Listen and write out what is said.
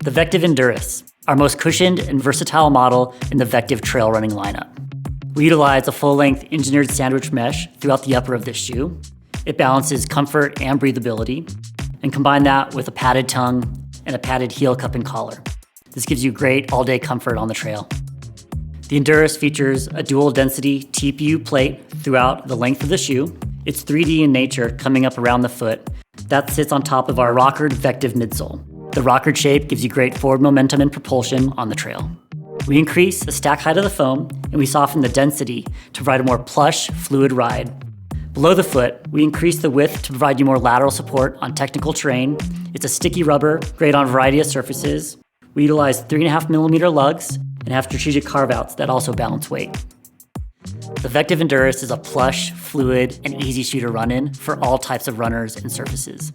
The VECTIV Enduris, our most cushioned and versatile model in the VECTIV trail running lineup. We utilize a full-length engineered sandwich mesh throughout the upper of this shoe. It balances comfort and breathability, and combine that with a padded tongue and a padded heel cup and collar. This gives you great all-day comfort on the trail. The Enduris features a dual-density TPU plate throughout the length of the shoe. It's 3D in nature, coming up around the foot. That sits on top of our rockered VECTIV midsole. The rockered shape gives you great forward momentum and propulsion on the trail. We increase the stack height of the foam, and we soften the density to provide a more plush, fluid ride. Below the foot, we increase the width to provide you more lateral support on technical terrain. It's a sticky rubber, great on a variety of surfaces. We utilize 3.5mm lugs and have strategic carve-outs that also balance weight. The VECTIV Enduris is a plush, fluid, and easy shoe to run in for all types of runners and surfaces.